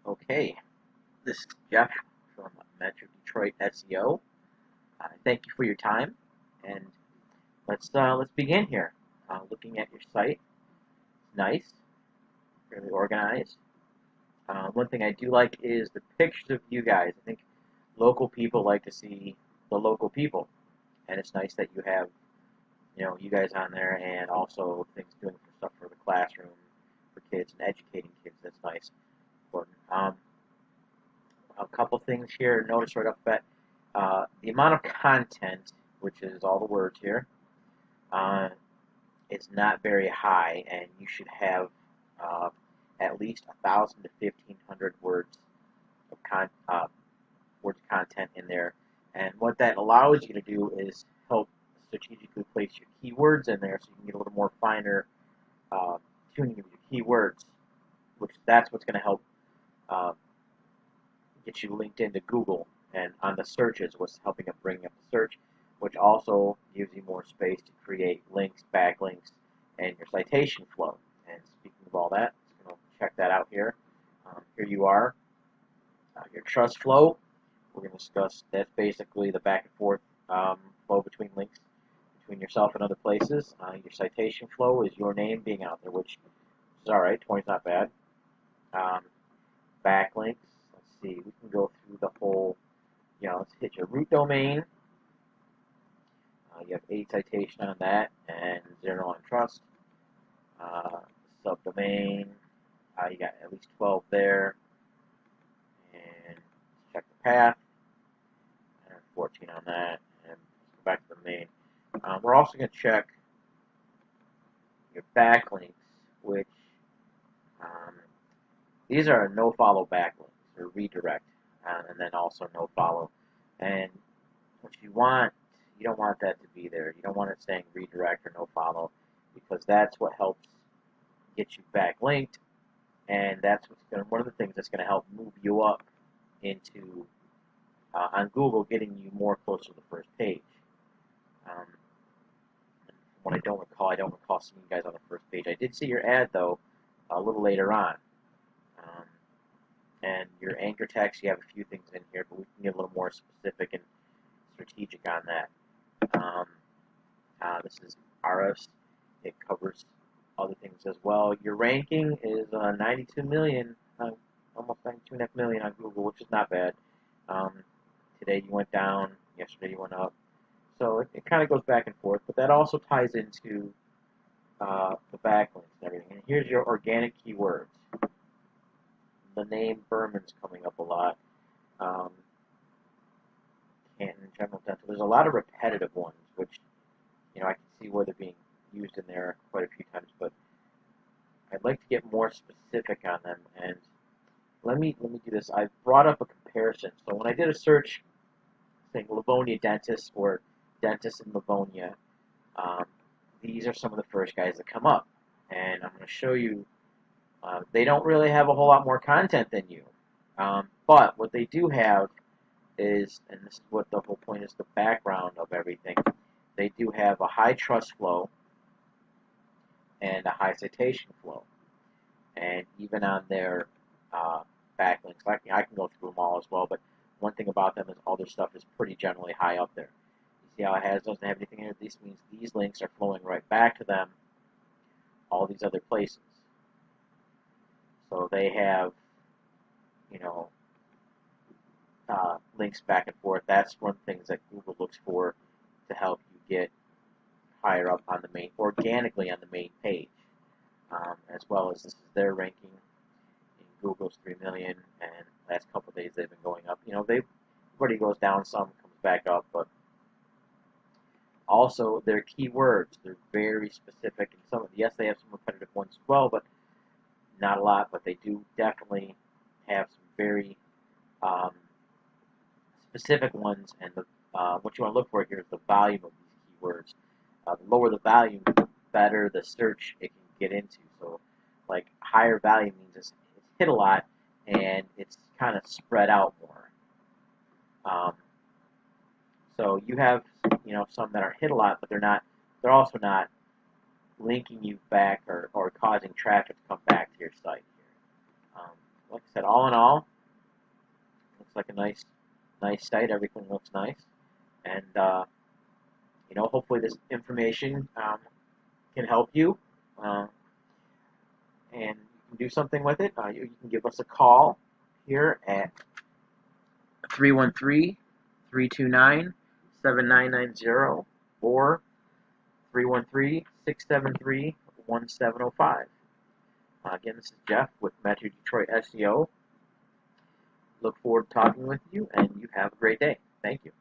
Okay, this is Jeff from Metro Detroit SEO. Thank you for your time, and let's begin here. Looking at your site, nice, fairly organized. One thing I do like is the pictures of you guys. I think local people like to see the local people, and it's nice that you have you guys on there, and also things doing for stuff for the classroom, for kids, and educating kids. That's nice, important. A couple things here. Notice right off the bat, the amount of content, which is all the words here, uh, is not very high, and you should have uh, at least 1,000 to 1,500 words of content in there. And what that allows you to do is help strategically place your keywords in there, so you can get a little more finer uh, tuning of your keywords, which that's what's going to help uh, get you linked into Google, and on the searches, what's helping it bring up the search, which also gives you more space to create links, backlinks, and your citation flow. And speaking of all that, I'm going to check that out here. Here you are, your trust flow. We're going to discuss that's basically the back and forth flow between links between yourself and other places. Your citation flow is your name being out there, which is all right. 20 is not bad. Um, Backlinks. Let's see. We can go through the whole. Let's hit your root domain. You have 8 citation on that and 0 on trust. Subdomain. You got at least 12 there. And check the path. And 14 on that. And go back to the main. We're also going to check your backlinks, which these are no-follow backlinks or redirect, and then also no-follow. And what you don't want that to be there. You don't want it saying redirect or no-follow, because that's what helps get you backlinked, and that's one of the things that's going to help move you up into on Google, getting you more closer to the first page. What I don't recall seeing you guys on the first page. I did see your ad though a little later on. And your anchor text, you have a few things in here, but we can get a little more specific and strategic on that. This is RS. It covers other things as well. Your ranking is 92 million, almost 92.5 million on Google, which is not bad. Today you went down, yesterday you went up. So it kind of goes back and forth, but that also ties into the backlinks and everything. And here's your organic keywords. The name Berman's coming up a lot. Canton, General Dental. There's a lot of repetitive ones, which I can see where they're being used in there quite a few times, but I'd like to get more specific on them. And let me do this. I brought up a comparison. So when I did a search saying Livonia dentist or dentist in Livonia, these are some of the first guys that come up, and I'm going to show you. They don't really have a whole lot more content than you, but what they do have is, and this is what the whole point is, the background of everything. They do have a high trust flow and a high citation flow, and even on their backlinks, I can go through them all as well. But one thing about them is all their stuff is pretty generally high up there. You see how it doesn't have anything in it? This means these links are flowing right back to them, all these other places. So they have, links back and forth. That's one of the things that Google looks for to help you get higher up on the main, organically on the main page, as well as this is their ranking in Google's 3 million, and last couple of days they've been going up. Everybody goes down some, comes back up, but also their keywords, they're very specific, and yes, they have some repetitive ones as well, but not a lot, but they do definitely have some very specific ones, and what you want to look for here is the volume of these keywords. The lower the volume, the better the search it can get into. So, like, higher value means it's hit a lot, and it's kind of spread out more. So you have, some that are hit a lot, but they're also not linking you back or causing traffic to come back to your site here. like I said, all in all, looks like a nice site. Everything looks nice, and hopefully this information can help you, and you can do something with it. You can give us a call here at 313-329-7990 or 313-673-1705. Again, this is Jeff with Metro Detroit SEO. Look forward to talking with you, and you have a great day. Thank you.